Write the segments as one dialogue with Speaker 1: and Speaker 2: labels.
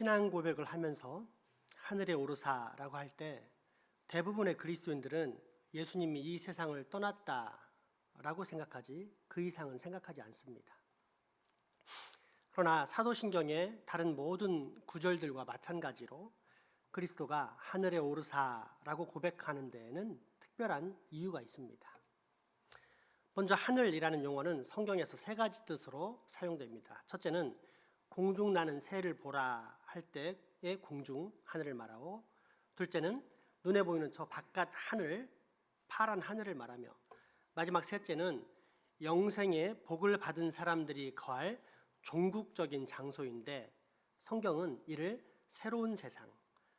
Speaker 1: 신앙 고백을 하면서 하늘에 오르사라고 할 때 대부분의 그리스도인들은 예수님이 이 세상을 떠났다라고 생각하지 그 이상은 생각하지 않습니다. 그러나 사도신경의 다른 모든 구절들과 마찬가지로 그리스도가 하늘에 오르사라고 고백하는 데에는 특별한 이유가 있습니다. 먼저 하늘이라는 용어는 성경에서 세 가지 뜻으로 사용됩니다. 첫째는 공중 나는 새를 보라 할 때의 공중 하늘을 말하고, 둘째는 눈에 보이는 저 바깥 하늘, 파란 하늘을 말하며, 마지막 셋째는 영생의 복을 받은 사람들이 거할 종국적인 장소인데, 성경은 이를 새로운 세상,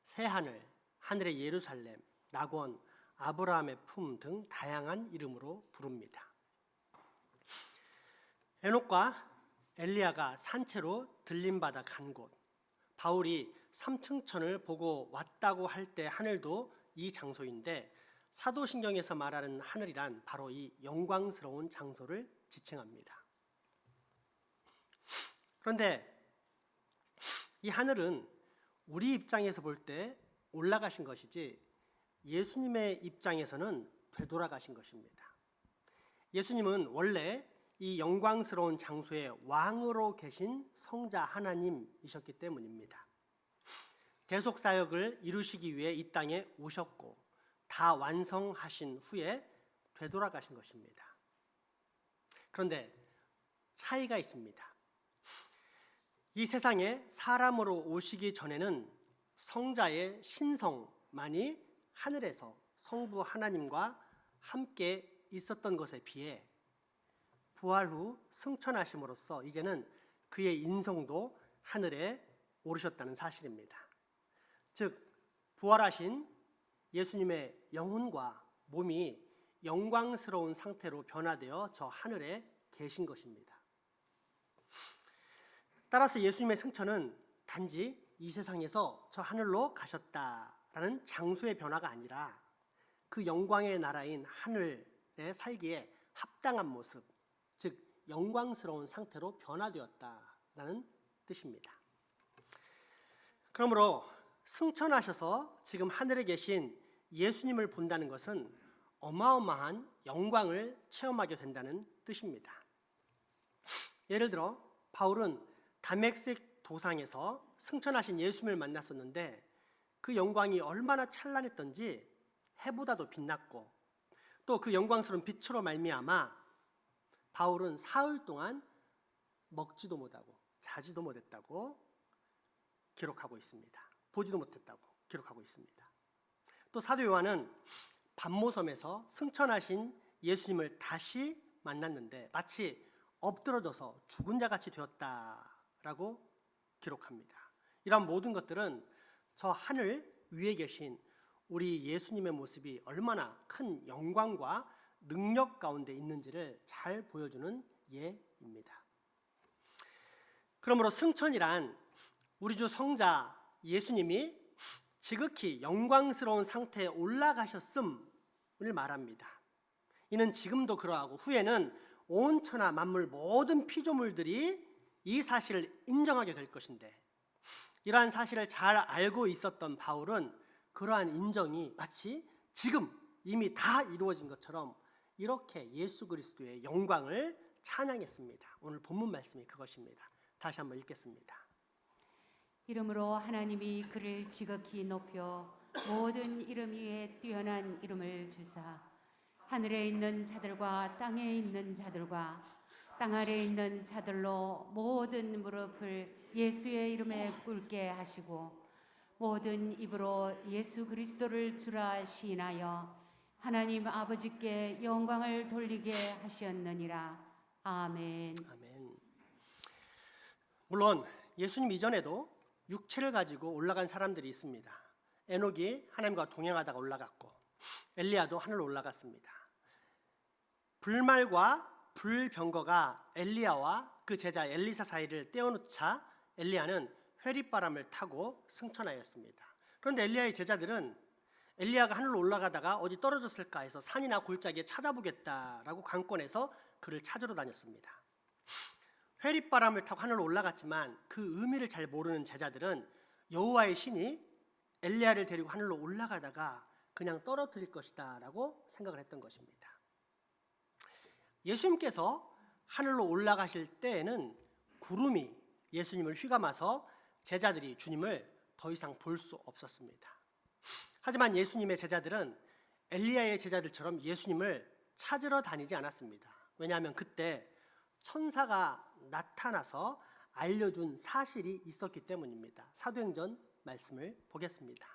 Speaker 1: 새 하늘, 하늘의 예루살렘, 낙원, 아브라함의 품 등 다양한 이름으로 부릅니다. 에녹과 엘리야가 산채로 들림받아 간 곳, 바울이 삼층천을 보고 왔다고 할 때 하늘도 이 장소인데, 사도신경에서 말하는 하늘이란 바로 이 영광스러운 장소를 지칭합니다. 그런데 이 하늘은 우리 입장에서 볼 때 올라가신 것이지 예수님의 입장에서는 되돌아가신 것입니다. 예수님은 원래 이 영광스러운 장소의 왕으로 계신 성자 하나님이셨기 때문입니다. 대속사역을 이루시기 위해 이 땅에 오셨고 다 완성하신 후에 되돌아가신 것입니다. 그런데 차이가 있습니다. 이 세상에 사람으로 오시기 전에는 성자의 신성만이 하늘에서 성부 하나님과 함께 있었던 것에 비해 부활 후 승천하심으로써 이제는 그의 인성도 하늘에 오르셨다는 사실입니다. 즉 부활하신 예수님의 영혼과 몸이 영광스러운 상태로 변화되어 저 하늘에 계신 것입니다. 따라서 예수님의 승천은 단지 이 세상에서 저 하늘로 가셨다라는 장소의 변화가 아니라 그 영광의 나라인 하늘에 살기에 합당한 모습, 즉 영광스러운 상태로 변화되었다라는 뜻입니다. 그러므로 승천하셔서 지금 하늘에 계신 예수님을 본다는 것은 어마어마한 영광을 체험하게 된다는 뜻입니다. 예를 들어 바울은 다메섹 도상에서 승천하신 예수님을 만났었는데 그 영광이 얼마나 찬란했던지 해보다도 빛났고, 또 그 영광스러운 빛으로 말미암아 바울은 사흘 동안 먹지도 못하고 자지도 못했다고 기록하고 있습니다. 보지도 못했다고 기록하고 있습니다. 또 사도 요한은 반모섬에서 승천하신 예수님을 다시 만났는데 마치 엎드러져서 죽은 자같이 되었다라고 기록합니다. 이러한 모든 것들은 저 하늘 위에 계신 우리 예수님의 모습이 얼마나 큰 영광과 능력 가운데 있는지를 잘 보여주는 예입니다. 그러므로 승천이란 우리 주 성자 예수님이 지극히 영광스러운 상태에 올라가셨음을 말합니다. 이는 지금도 그러하고 후에는 온 천하 만물 모든 피조물들이 이 사실을 인정하게 될 것인데, 이러한 사실을 잘 알고 있었던 바울은 그러한 인정이 마치 지금 이미 다 이루어진 것처럼 이렇게 예수 그리스도의 영광을 찬양했습니다. 오늘 본문 말씀이 그것입니다. 다시 한번 읽겠습니다.
Speaker 2: 이름으로 하나님이 그를 지극히 높여 모든 이름 위에 뛰어난 이름을 주사 하늘에 있는 자들과 땅에 있는 자들과 땅 아래에 있는 자들로 모든 무릎을 예수의 이름에 꿇게 하시고 모든 입으로 예수 그리스도를 주라 시인하여 하나님 아버지께 영광을 돌리게 하셨느니라. 아멘.
Speaker 1: 아멘. 물론 예수님 이전에도 육체를 가지고 올라간 사람들이 있습니다. 에녹이 하나님과 동행하다가 올라갔고 엘리야도 하늘로 올라갔습니다. 불말과 불병거가 엘리야와 그 제자 엘리사 사이를 떼어놓자 엘리야는 회릿바람을 타고 승천하였습니다. 그런데 엘리야의 제자들은 엘리야가 하늘로 올라가다가 어디 떨어졌을까 해서 산이나 골짜기에 찾아보겠다라고 강권해서 그를 찾으러 다녔습니다. 회릿바람을 타고 하늘로 올라갔지만 그 의미를 잘 모르는 제자들은 여호와의 신이 엘리야를 데리고 하늘로 올라가다가 그냥 떨어뜨릴 것이다 라고 생각을 했던 것입니다. 예수님께서 하늘로 올라가실 때에는 구름이 예수님을 휘감아서 제자들이 주님을 더 이상 볼 수 없었습니다. 하지만 예수님의 제자들은 엘리야의 제자들처럼 예수님을 찾으러 다니지 않았습니다. 왜냐하면 그때 천사가 나타나서 알려준 사실이 있었기 때문입니다. 사도행전 말씀을 보겠습니다.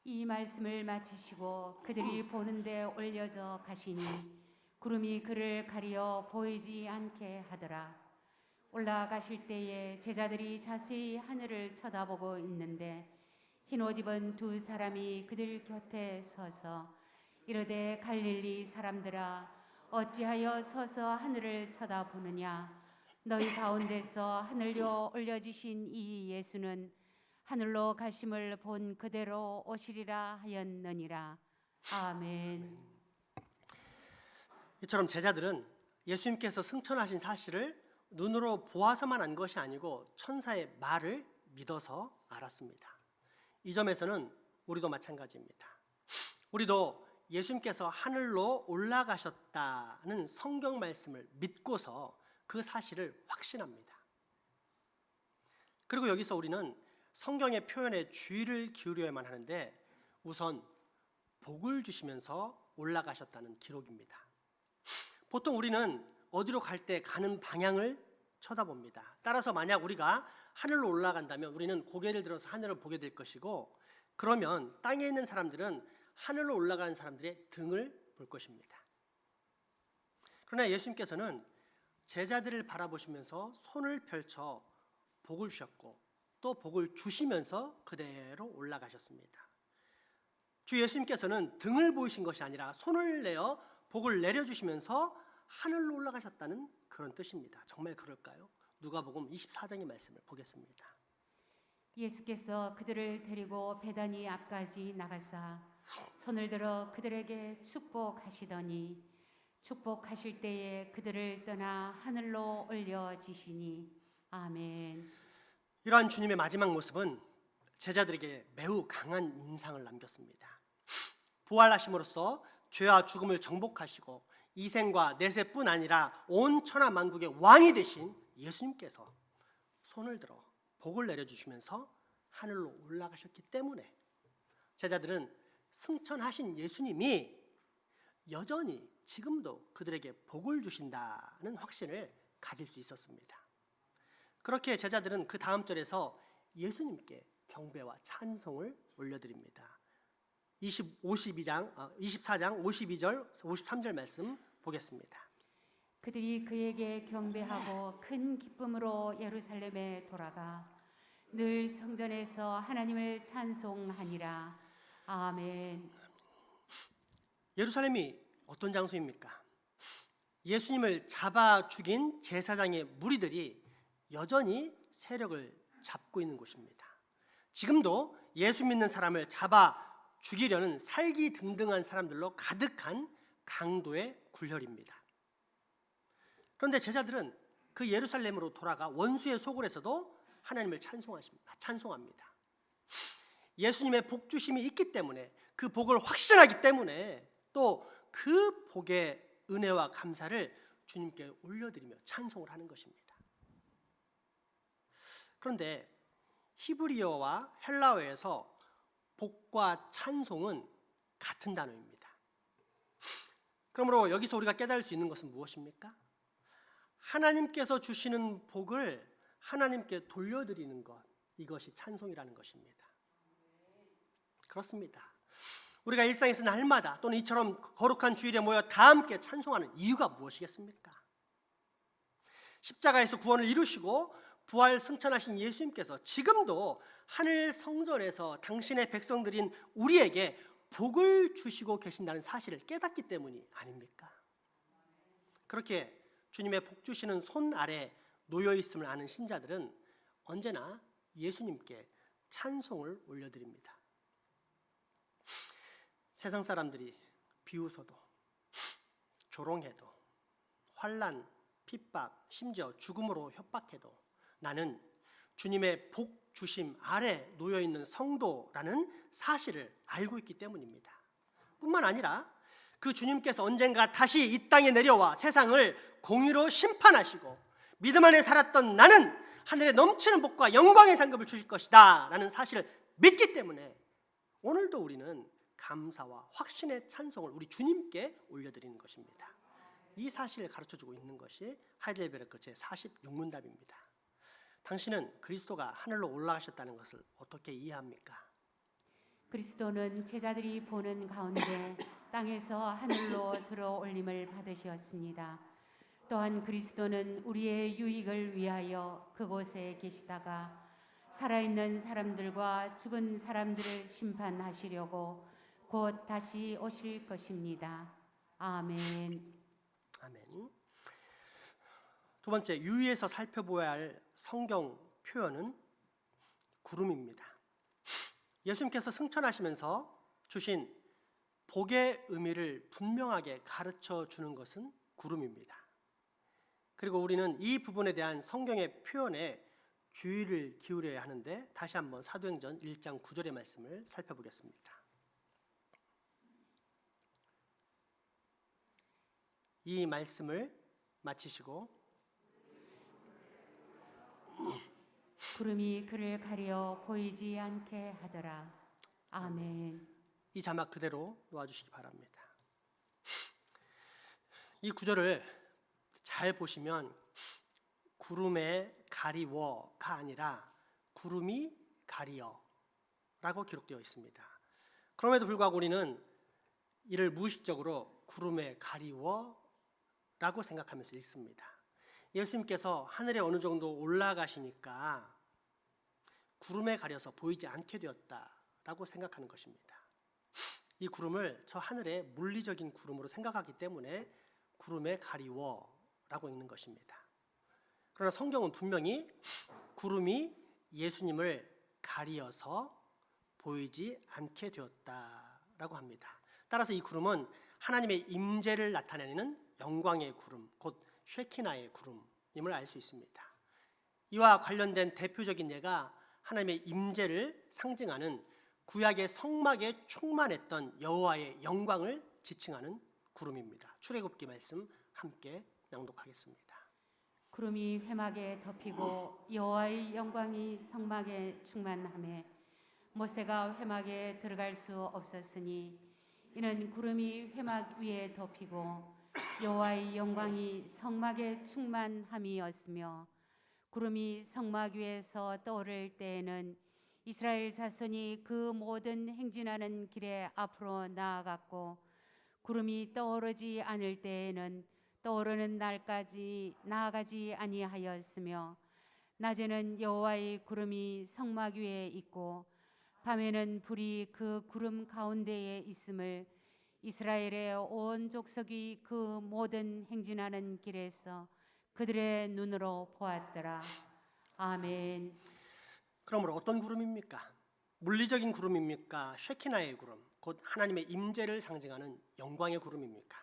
Speaker 2: 이 말씀을 마치시고 그들이 보는데 올려져 가시니 구름이 그를 가리어 보이지 않게 하더라. 올라가실 때에 제자들이 자세히 하늘을 쳐다보고 있는데 흰옷 입은 두 사람이 그들 곁에 서서 이르되 갈릴리 사람들아 어찌하여 서서 하늘을 쳐다보느냐. 너희 가운데서 하늘로 올려지신 이 예수는 하늘로 가심을 본 그대로 오시리라 하였느니라. 아멘.
Speaker 1: 이처럼 제자들은 예수님께서 승천하신 사실을 눈으로 보아서만 안 것이 아니고 천사의 말을 믿어서 알았습니다. 이 점에서는 우리도 마찬가지입니다. 우리도 예수님께서 하늘로 올라가셨다는 성경 말씀을 믿고서 그 사실을 확신합니다. 그리고 여기서 우리는 성경의 표현에 주의를 기울여야만 하는데 우선 복을 주시면서 올라가셨다는 기록입니다. 보통 우리는 어디로 갈 때 가는 방향을 쳐다봅니다. 따라서 만약 우리가 하늘로 올라간다면 우리는 고개를 들어서 하늘을 보게 될 것이고, 그러면 땅에 있는 사람들은 하늘로 올라가는 사람들의 등을 볼 것입니다. 그러나 예수님께서는 제자들을 바라보시면서 손을 펼쳐 복을 주셨고 또 복을 주시면서 그대로 올라가셨습니다. 주 예수님께서는 등을 보이신 것이 아니라 손을 내어 복을 내려주시면서 하늘로 올라가셨다는 그런 뜻입니다. 정말 그럴까요? 누가복음 24장의 말씀을 보겠습니다.
Speaker 2: 예수께서 그들을 데리고 베다니 앞까지 나가사 손을 들어 그들에게 축복하시더니 축복하실 때에 그들을 떠나 하늘로 올려지시니 아멘.
Speaker 1: 이러한 주님의 마지막 모습은 제자들에게 매우 강한 인상을 남겼습니다. 부활하심으로써 죄와 죽음을 정복하시고 이생과 내세뿐 아니라 온 천하 만국의 왕이 되신 예수님께서 손을 들어 복을 내려주시면서 하늘로 올라가셨기 때문에 제자들은 승천하신 예수님이 여전히 지금도 그들에게 복을 주신다는 확신을 가질 수 있었습니다. 그렇게 제자들은 그 다음 절에서 예수님께 경배와 찬송을 올려드립니다. 24장 52절 53절 말씀 보겠습니다.
Speaker 2: 그들이 그에게 경배하고 큰 기쁨으로 예루살렘에 돌아가 늘 성전에서 하나님을 찬송하니라. 아멘.
Speaker 1: 예루살렘이 어떤 장소입니까? 예수님을 잡아 죽인 제사장의 무리들이 여전히 세력을 잡고 있는 곳입니다. 지금도 예수 믿는 사람을 잡아 죽이려는 살기등등한 사람들로 가득한 강도의 굴혈입니다. 그런데 제자들은 그 예루살렘으로 돌아가 원수의 소굴에서도 하나님을 찬송합니다. 예수님의 복 주심이 있기 때문에, 그 복을 확신하기 때문에 또 그 복의 은혜와 감사를 주님께 올려드리며 찬송을 하는 것입니다. 그런데 히브리어와 헬라어에서 복과 찬송은 같은 단어입니다. 그러므로 여기서 우리가 깨달을 수 있는 것은 무엇입니까? 하나님께서 주시는 복을 하나님께 돌려드리는 것, 이것이 찬송이라는 것입니다. 그렇습니다. 우리가 일상에서 날마다 또는 이처럼 거룩한 주일에 모여 다 함께 찬송하는 이유가 무엇이겠습니까? 십자가에서 구원을 이루시고 부활 승천하신 예수님께서 지금도 하늘 성전에서 당신의 백성들인 우리에게 복을 주시고 계신다는 사실을 깨닫기 때문이 아닙니까? 그렇게 주님의 복 주시는 손 아래 놓여 있음을 아는 신자들은 언제나 예수님께 찬송을 올려드립니다. 세상 사람들이 비웃어도 조롱해도 환난, 핍박, 심지어 죽음으로 협박해도 나는 주님의 복 주심 아래 놓여 있는 성도라는 사실을 알고 있기 때문입니다. 뿐만 아니라 그 주님께서 언젠가 다시 이 땅에 내려와 세상을 공의로 심판하시고 믿음 안에 살았던 나는 하늘에 넘치는 복과 영광의 상급을 주실 것이다 라는 사실을 믿기 때문에 오늘도 우리는 감사와 확신의 찬송을 우리 주님께 올려드리는 것입니다. 이 사실을 가르쳐주고 있는 것이 하이델베르크 제46문답입니다. 당신은 그리스도가 하늘로 올라가셨다는 것을 어떻게 이해합니까?
Speaker 2: 그리스도는 제자들이 보는 가운데 땅에서 하늘로 들어올림을 받으셨습니다. 또한 그리스도는 우리의 유익을 위하여 그곳에 계시다가 살아있는 사람들과 죽은 사람들을 심판하시려고 곧 다시 오실 것입니다. 아멘.
Speaker 1: 아멘. 두 번째, 유의해서 살펴보아야 할 성경 표현은 구름입니다. 예수님께서 승천하시면서 주신 복의 의미를 분명하게 가르쳐 주는 것은 구름입니다. 그리고 우리는 이 부분에 대한 성경의 표현에 주의를 기울여야 하는데 다시 한번 사도행전 1장 9절의 말씀을 살펴보겠습니다. 이 말씀을 마치시고
Speaker 2: 구름이 그를 가려 보이지 않게 하더라. 아멘.
Speaker 1: 이 자막 그대로 놓아주시기 바랍니다. 이 구절을 잘 보시면 구름에 가리워가 아니라 구름이 가리어라고 기록되어 있습니다. 그럼에도 불구하고 우리는 이를 무의식적으로 구름에 가리워라고 생각하면서 읽습니다. 예수님께서 하늘에 어느 정도 올라가시니까 구름에 가려서 보이지 않게 되었다라고 생각하는 것입니다. 이 구름을 저 하늘의 물리적인 구름으로 생각하기 때문에 구름에 가리워라고 읽는 것입니다. 그러나 성경은 분명히 구름이 예수님을 가리어서 보이지 않게 되었다라고 합니다. 따라서 이 구름은 하나님의 임재를 나타내는 영광의 구름, 곧 쉐키나의 구름임을 알 수 있습니다. 이와 관련된 대표적인 예가 하나님의 임재를 상징하는 구약의 성막에 충만했던 여호와의 영광을 지칭하는 구름입니다. 출애굽기 말씀 함께 낭독하겠습니다.
Speaker 2: 구름이 회막에 덮이고 여호와의 영광이 성막에 충만하매 모세가 회막에 들어갈 수 없었으니 이는 구름이 회막 위에 덮이고 여호와의 영광이 성막에 충만함이었으며 구름이 성막 위에서 떠오를 때에는 이스라엘 자손이 그 모든 행진하는 길에 앞으로 나아갔고 구름이 떠오르지 않을 때에는 떠오르는 날까지 나아가지 아니하였으며 낮에는 여호와의 구름이 성막 위에 있고 밤에는 불이 그 구름 가운데에 있음을 이스라엘의 온 족속이 그 모든 행진하는 길에서 그들의 눈으로 보았더라. 아멘.
Speaker 1: 그러므로 어떤 구름입니까? 물리적인 구름입니까? 쉐키나의 구름, 곧 하나님의 임재를 상징하는 영광의 구름입니까?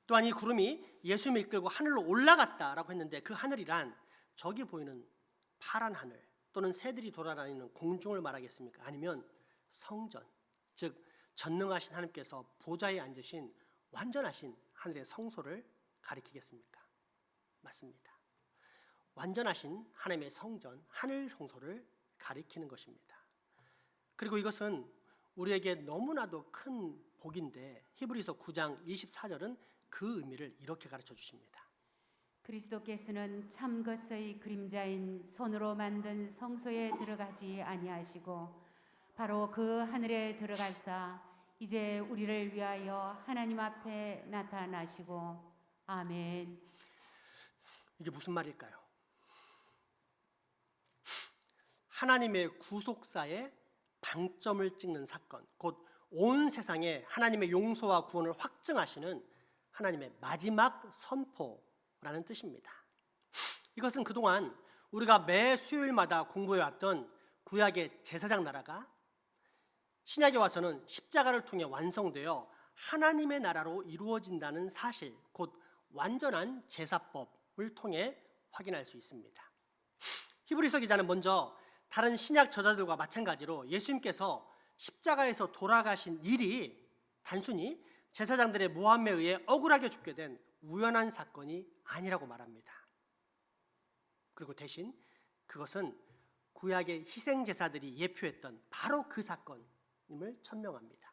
Speaker 1: 또한 이 구름이 예수님을 이끌고 하늘로 올라갔다라고 했는데 그 하늘이란 저기 보이는 파란 하늘 또는 새들이 돌아다니는 공중을 말하겠습니까? 아니면 성전, 즉 전능하신 하나님께서 보좌에 앉으신 완전하신 하늘의 성소를 가리키겠습니까? 맞습니다. 완전하신 하나님의 성전, 하늘 성소를 가리키는 것입니다. 그리고 이것은 우리에게 너무나도 큰 복인데 히브리서 9장 24절은 그 의미를 이렇게 가르쳐 주십니다.
Speaker 2: 그리스도께서는 참 것의 그림자인 손으로 만든 성소에 들어가지 아니하시고 바로 그 하늘에 들어가사 이제 우리를 위하여 하나님 앞에 나타나시고 아멘.
Speaker 1: 이게 무슨 말일까요? 하나님의 구속사에 방점을 찍는 사건, 곧 온 세상에 하나님의 용서와 구원을 확증하시는 하나님의 마지막 선포라는 뜻입니다. 이것은 그동안 우리가 매 수요일마다 공부해왔던 구약의 제사장 나라가 신약에 와서는 십자가를 통해 완성되어 하나님의 나라로 이루어진다는 사실, 곧 완전한 제사법을 통해 확인할 수 있습니다. 히브리서 기자는 먼저 다른 신약 저자들과 마찬가지로 예수님께서 십자가에서 돌아가신 일이 단순히 제사장들의 모함에 의해 억울하게 죽게 된 우연한 사건이 아니라고 말합니다. 그리고 대신 그것은 구약의 희생 제사들이 예표했던 바로 그 사건임을 천명합니다.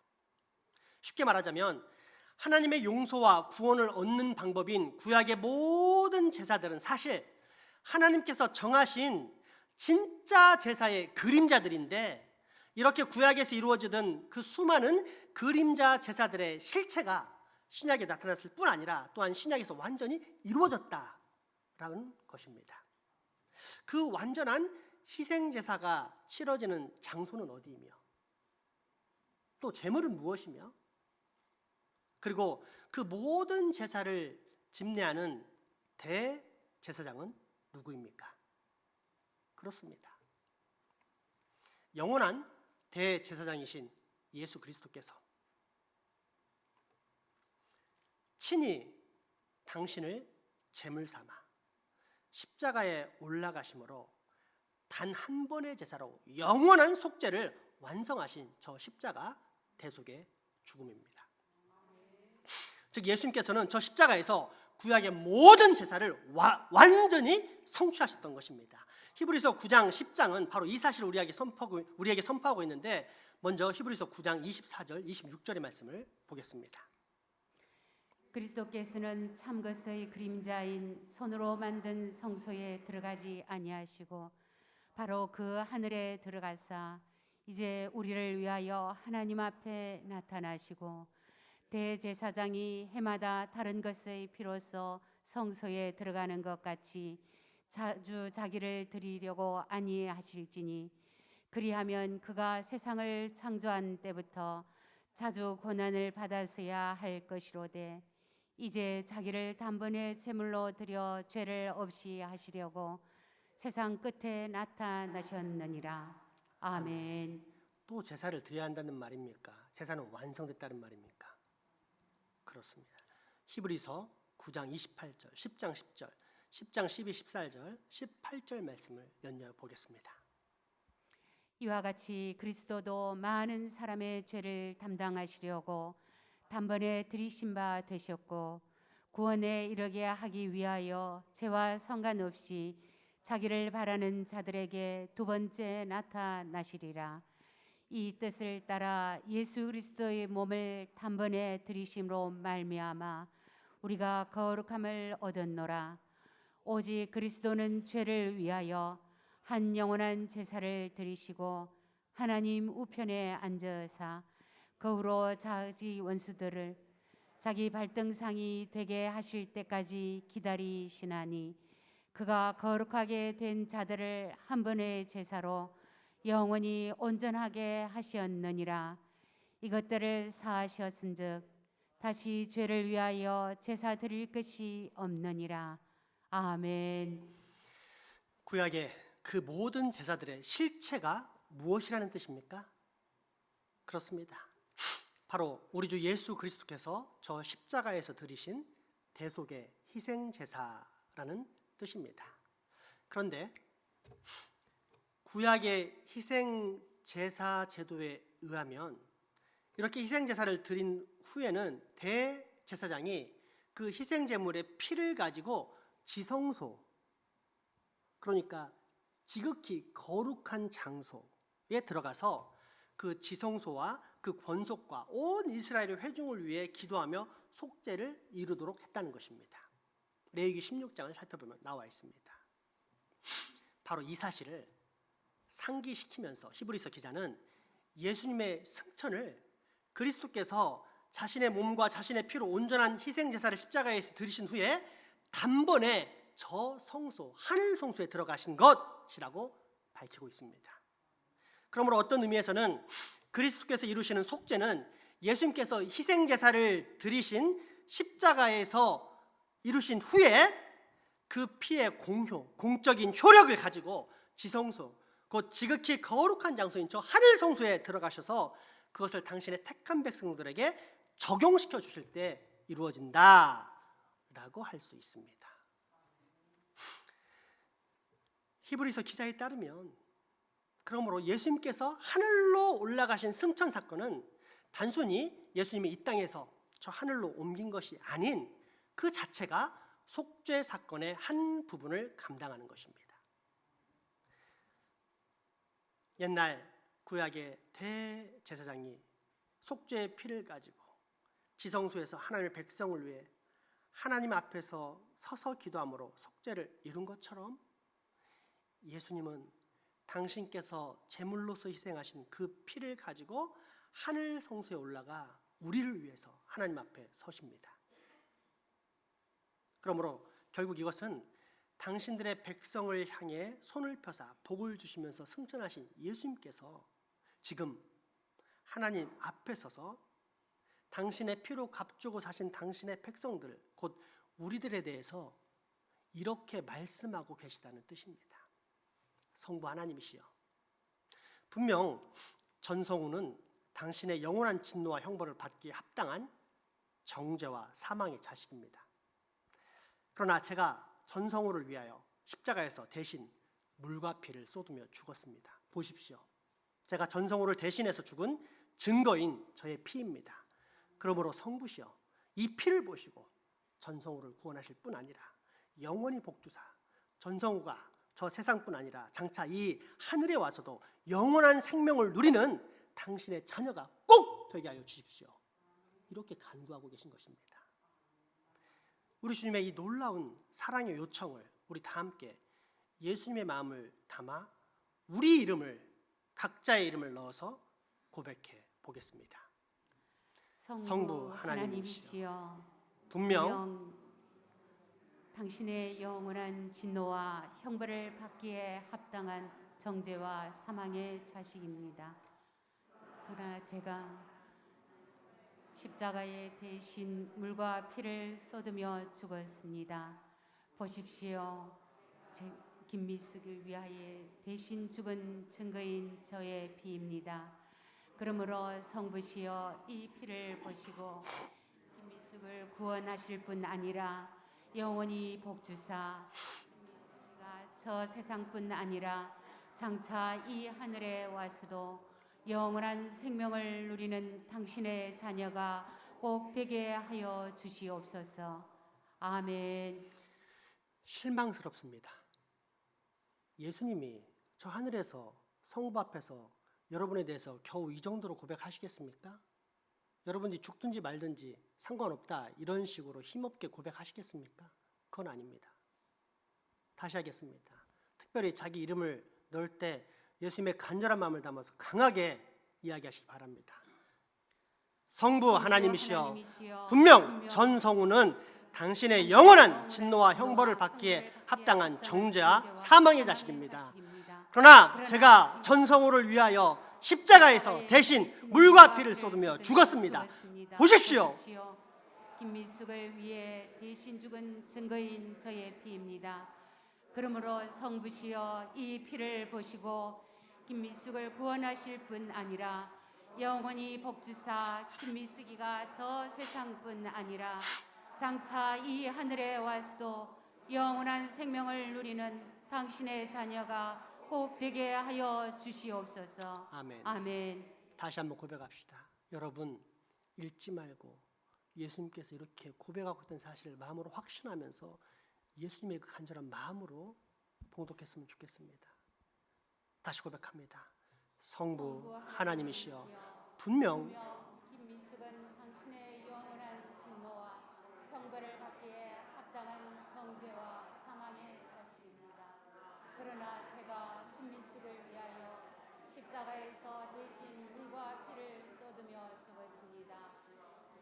Speaker 1: 쉽게 말하자면 하나님의 용서와 구원을 얻는 방법인 구약의 모든 제사들은 사실 하나님께서 정하신 진짜 제사의 그림자들인데, 이렇게 구약에서 이루어지던 그 수많은 그림자 제사들의 실체가 신약에 나타났을 뿐 아니라 또한 신약에서 완전히 이루어졌다라는 것입니다. 그 완전한 희생 제사가 치러지는 장소는 어디이며, 또 제물은 무엇이며, 그리고 그 모든 제사를 집례하는 대제사장은 누구입니까? 그렇습니다. 영원한 대제사장이신 예수 그리스도께서 친히 당신을 제물 삼아 십자가에 올라가심으로 단 한 번의 제사로 영원한 속죄를 완성하신 저 십자가 대속의 죽음입니다. 즉 예수님께서는 저 십자가에서 구약의 모든 제사를 완전히 성취하셨던 것입니다. 히브리서 9장 10장은 바로 이 사실을 우리에게 선포하고 있는데, 먼저 히브리서 9장 24절 26절의 말씀을 보겠습니다.
Speaker 2: 그리스도께서는 참것의 그림자인 손으로 만든 성소에 들어가지 아니하시고 바로 그 하늘에 들어가사 이제 우리를 위하여 하나님 앞에 나타나시고 대제사장이 해마다 다른 것의 피로써 성소에 들어가는 것 같이 자주 자기를 드리려고 아니하실지니, 그리하면 그가 세상을 창조한 때부터 자주 고난을 받았어야 할 것이로되 이제 자기를 단번에 제물로 드려 죄를 없이 하시려고 세상 끝에 나타나셨느니라. 아멘.
Speaker 1: 또 제사를 드려야 한다는 말입니까? 제사는 완성됐다는 말입니까? 그렇습니다. 히브리서 9장 28절, 10장 10절, 10장 12, 14절, 18절 말씀을 연이어 보겠습니다.
Speaker 2: 이와 같이 그리스도도 많은 사람의 죄를 담당하시려고 단번에 들이신 바 되셨고 구원에 이르게 하기 위하여 죄와 상관없이 자기를 바라는 자들에게 두 번째 나타나시리라. 이 뜻을 따라 예수 그리스도의 몸을 단번에 들이심으로 말미암아 우리가 거룩함을 얻었노라. 오직 그리스도는 죄를 위하여 한 영원한 제사를 드리시고 하나님 우편에 앉으사 거울로 자기 원수들을 자기 발등상이 되게 하실 때까지 기다리시나니, 그가 거룩하게 된 자들을 한 번의 제사로 영원히 온전하게 하셨느니라. 이것들을 사하셨은즉 다시 죄를 위하여 제사 드릴 것이 없느니라. 아멘.
Speaker 1: 구약의 그 모든 제사들의 실체가 무엇이라는 뜻입니까? 그렇습니다. 바로 우리 주 예수 그리스도께서 저 십자가에서 드리신 대속의 희생 제사라는 뜻입니다. 그런데 구약의 희생 제사 제도에 의하면 이렇게 희생 제사를 드린 후에는 대제사장이 그 희생 제물의 피를 가지고 지성소, 그러니까 지극히 거룩한 장소에 들어가서 그 지성소와 그 권속과 온 이스라엘의 회중을 위해 기도하며 속죄를 이루도록 했다는 것입니다. 레위기 16장을 살펴보면 나와 있습니다. 바로 이 사실을 상기시키면서 히브리서 기자는 예수님의 승천을 그리스도께서 자신의 몸과 자신의 피로 온전한 희생 제사를 십자가에서 드리신 후에 단번에 저 성소, 하늘 성소에 들어가신 것이라고 밝히고 있습니다. 그러므로 어떤 의미에서는 그리스도께서 이루시는 속죄는 예수님께서 희생 제사를 드리신 십자가에서 이루신 후에 그 피의 공적인 효력을 가지고 지성소, 곧 지극히 거룩한 장소인 저 하늘 성소에 들어가셔서 그것을 당신의 택한 백성들에게 적용시켜 주실 때 이루어진다라고 할 수 있습니다. 히브리서 기자에 따르면 그러므로 예수님께서 하늘로 올라가신 승천 사건은 단순히 예수님이 이 땅에서 저 하늘로 옮긴 것이 아닌 그 자체가 속죄 사건의 한 부분을 감당하는 것입니다. 옛날 구약의 대제사장이 속죄의 피를 가지고 지성소에서 하나님의 백성을 위해 하나님 앞에서 서서 기도함으로 속죄를 이룬 것처럼 예수님은 당신께서 제물로서 희생하신 그 피를 가지고 하늘 성소에 올라가 우리를 위해서 하나님 앞에 서십니다. 그러므로 결국 이것은 당신들의 백성을 향해 손을 펴사 복을 주시면서 승천하신 예수님께서 지금 하나님 앞에 서서 당신의 피로 값주고 사신 당신의 백성들, 곧 우리들에 대해서 이렇게 말씀하고 계시다는 뜻입니다. 성부 하나님이시여, 분명 전성우는 당신의 영원한 진노와 형벌을 받기에 합당한 정죄와 사망의 자식입니다. 그러나 제가 전성우를 위하여 십자가에서 대신 물과 피를 쏟으며 죽었습니다. 보십시오. 제가 전성우를 대신해서 죽은 증거인 저의 피입니다. 그러므로 성부시여, 이 피를 보시고 전성우를 구원하실 뿐 아니라 영원히 복주사 전성우가 저 세상뿐 아니라 장차 이 하늘에 와서도 영원한 생명을 누리는 당신의 자녀가 꼭 되게 하여 주십시오. 이렇게 간구하고 계신 것입니다. 우리 주님의 이 놀라운 사랑의 요청을 우리 다 함께 예수님의 마음을 담아 우리 이름을, 각자의 이름을 넣어서 고백해 보겠습니다. 성부 하나님이시여, 분명
Speaker 2: 당신의 영원한 진노와 형벌을 받기에 합당한 정죄와 사망의 자식입니다. 그러나 제가 십자가에 대신 물과 피를 쏟으며 죽었습니다. 보십시오. 김미숙을 위하여 대신 죽은 증거인 저의 피입니다. 그러므로 성부시여, 이 피를 보시고 김미숙을 구원하실 뿐 아니라 영원히 복주사 저 세상뿐 아니라 장차 이 하늘에 와서도 영원한 생명을 누리는 당신의 자녀가 꼭 되게 하여 주시옵소서. 아멘.
Speaker 1: 실망스럽습니다. 예수님이 저 하늘에서 성부 앞에서 여러분에 대해서 겨우 이 정도로 고백하시겠습니까? 여러분이 죽든지 말든지 상관없다 이런 식으로 힘없게 고백하시겠습니까? 그건 아닙니다. 다시 하겠습니다. 특별히 자기 이름을 넣을 때 예수님의 간절한 마음을 담아서 강하게 이야기하시기 바랍니다. 성부 하나님이시여, 분명 전성우는 당신의 영원한 진노와 형벌을 받기에 합당한 정죄와 사망의 자식입니다. 그러나 제가 전성우를 위하여 십자가에서 대신 물과 피를 쏟으며 죽었습니다. 보십시오.
Speaker 2: 김미숙을 위해 대신 죽은 증거인 저의 피입니다. 그러므로 성부시여, 이 피를 보시고 김미숙을 구원하실 뿐 아니라 영원히 복주사 김미숙이가 저 세상뿐 아니라 장차 이 하늘에 와서도 영원한 생명을 누리는 당신의 자녀가 꼭 되게 하여 주시옵소서.
Speaker 1: 아멘.
Speaker 2: 아멘.
Speaker 1: 다시 한번 고백합시다. 여러분, 읽지 말고 예수님께서 이렇게 고백하고 있던 사실을 마음으로 확신하면서 예수님의 그 간절한 마음으로 봉독했으면 좋겠습니다. 다시 고백합니다. 성부 하나님이시여, 분명
Speaker 2: 김미숙은 당신의 영원한 진노와 형벌을 받기에 합당한 정죄와 사망의 자식입니다. 그러나 제가 김미숙을 위하여 십자가에서 대신 물과 피를 쏟으며 죽었습니다.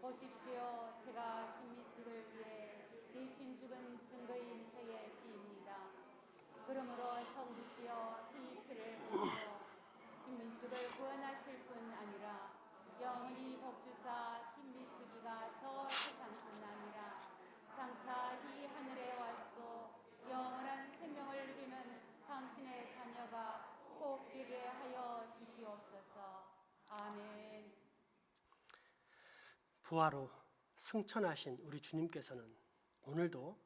Speaker 2: 보십시오. 제가 김미숙을 위해 대신 죽은 증거인 저의 피입니다. 그러므로 성부시여, 이 피를 보시고 김미숙을 구원하실 뿐 아니라 영원히 복주사 김미숙이가 저 세상뿐 아니라 장차 이 하늘에 와서도 영원한 생명을 누리는 당신의 자녀가 꼭 되게 하여 주시옵소서. 아멘.
Speaker 1: 부활로 승천하신 우리 주님께서는 오늘도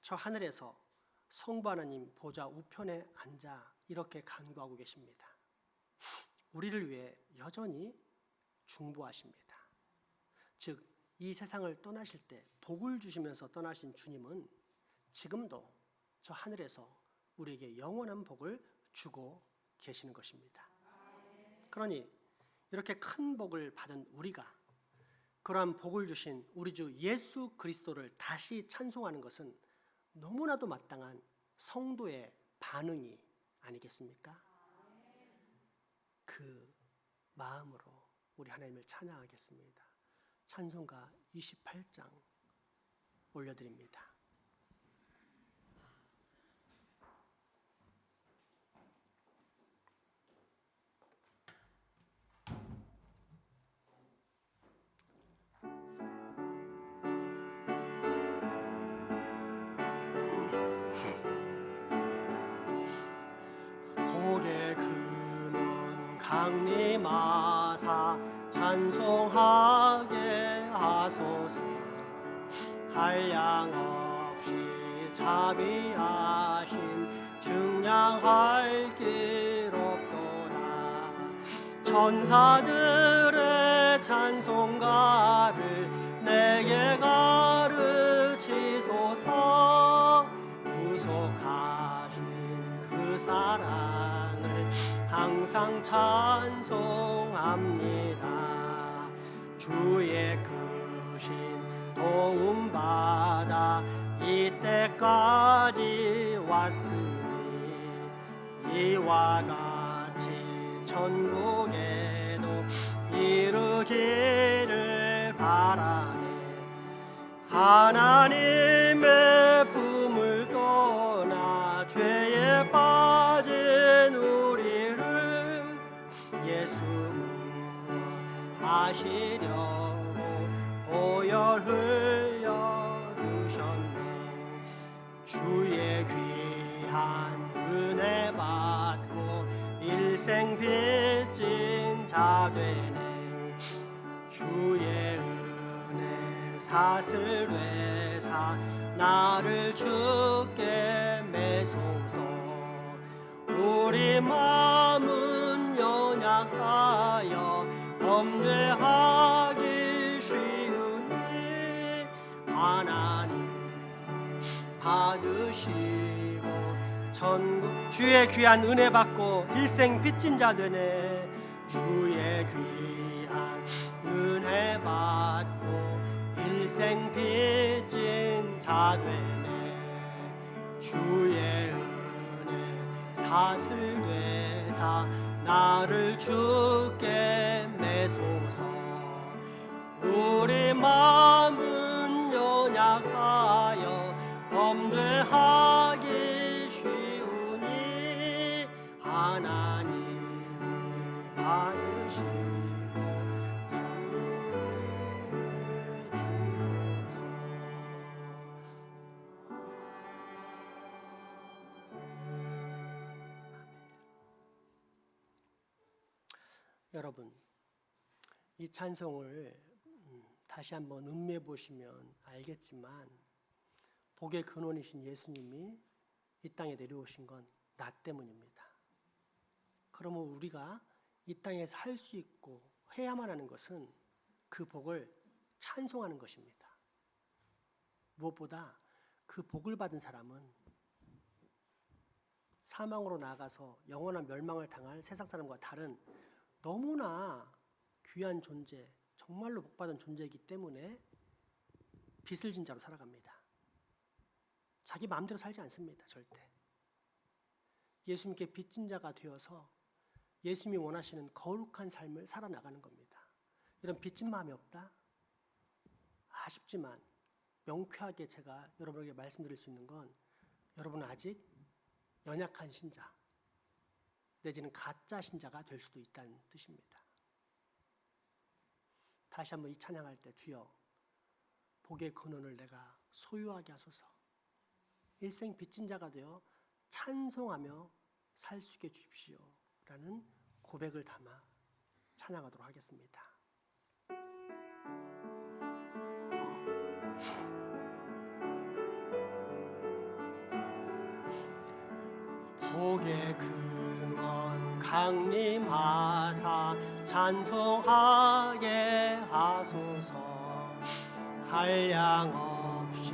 Speaker 1: 저 하늘에서 성부 하나님 보좌 우편에 앉아 이렇게 간구하고 계십니다. 우리를 위해 여전히 중보하십니다. 즉, 이 세상을 떠나실 때 복을 주시면서 떠나신 주님은 지금도 저 하늘에서 우리에게 영원한 복을 주고 계시는 것입니다. 그러니 이렇게 큰 복을 받은 우리가 그러한 복을 주신 우리 주 예수 그리스도를 다시 찬송하는 것은 너무나도 마땅한 성도의 반응이 아니겠습니까? 그 마음으로 우리 하나님을 찬양하겠습니다. 찬송가 28장 올려드립니다. 복의 근원 강림하사 찬송하게 하소서. 한량 없이 자비하심 증량할 길 없도다. 천사들의 찬송가를 내게 가르치소서. 구속하신 그 사랑을 항상 찬송합니다. 주의 크신 도움받아 이때까지 왔으니 이와 같이 천국에도 이르기를 바라네. 하나님의 품을 떠나 죄에 빠진 우리를 예수로 하시려고 보혈 흘려주셨네. 주의 귀한 은혜 받고 일생 빚진 자 되네. 주의 은혜 사슬 되사 나를 주께 매소서. 우리 마음은 연약하여 범죄하기 쉬우니 하나님 받으시고 천국. 주의 귀한 은혜 받고 일생 빚진 자 되네. 주의 귀한 은혜 받고 일생 빚진 자 되네. 주의 은혜 사슬 되사 나를 주께 매소서. 우리 마음은 연약하여 범죄하기 쉬우니 하나님이 받으시고 천국에 주소서. 여러분, 이 찬송을 다시 한번 음미해 보시면 알겠지만 복의 근원이신 예수님이 이 땅에 내려오신 건 나 때문입니다. 그러면 우리가 이 땅에 살 수 있고 해야만 하는 것은 그 복을 찬송하는 것입니다. 무엇보다 그 복을 받은 사람은 사망으로 나아가서 영원한 멸망을 당할 세상 사람과 다른 너무나 귀한 존재, 정말로 복받은 존재이기 때문에 빚을 진 자로 살아갑니다. 자기 마음대로 살지 않습니다. 절대. 예수님께 빚진 자가 되어서 예수님이 원하시는 거룩한 삶을 살아나가는 겁니다. 이런 빚진 마음이 없다? 아쉽지만 명쾌하게 제가 여러분에게 말씀드릴 수 있는 건 여러분은 아직 연약한 신자 내지는 가짜 신자가 될 수도 있다는 뜻입니다. 다시 한번 이 찬양할 때 주여 복의 근원을 내가 소유하게 하소서. 일생 빚진 자가 되어 찬송하며 살 수 있게 주십시오 라는 고백을 담아 찬양하도록 하겠습니다. 복의 근원 강림하사 찬송하게 하소서. 한량 없이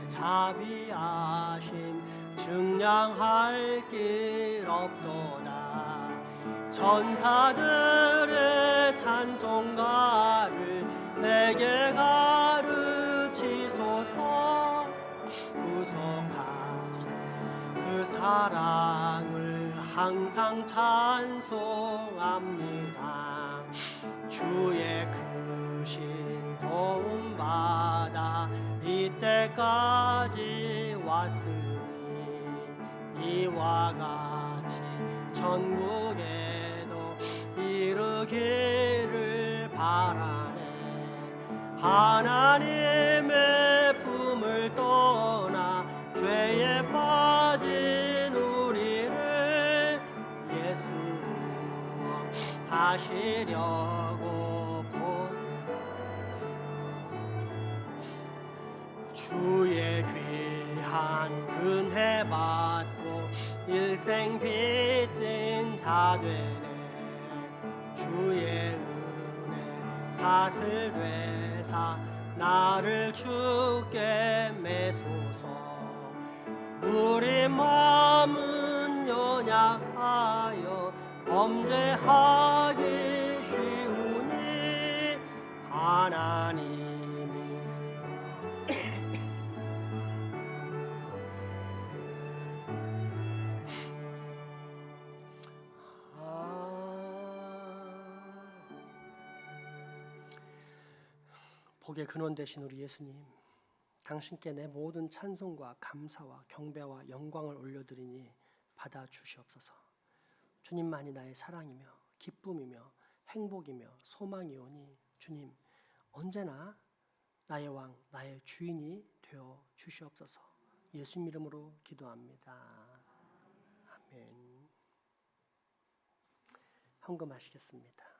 Speaker 1: 자비하심 증량할 길 없도다. 천사들의 찬송가를 내게 가르치소서. 구속하신 그 사랑을 항상 찬송합니다. 주의 크신 도움 받아 이때까지 왔으니 이와 같이 천국에도 이르기를 바라네. 하나님의 품을 떠나 죄에 빠진 우리를 예수 하시려고 주의 귀한 은혜 받고 일생 빚진 자 되네. 주의 은혜 사슬 되사 나를 주께 매소서. 우리 마음은 연약하여 범죄하기 쉬우니 하나님이 복의 근원 되신 우리 예수님, 당신께 내 모든 찬송과 감사와 경배와 영광을 올려드리니 받아 주시옵소서. 주님만이 나의 사랑이며 기쁨이며 행복이며 소망이오니 주님 언제나 나의 왕, 나의 주인이 되어 주시옵소서. 예수님 이름으로 기도합니다. 아멘. 헌금하시겠습니다.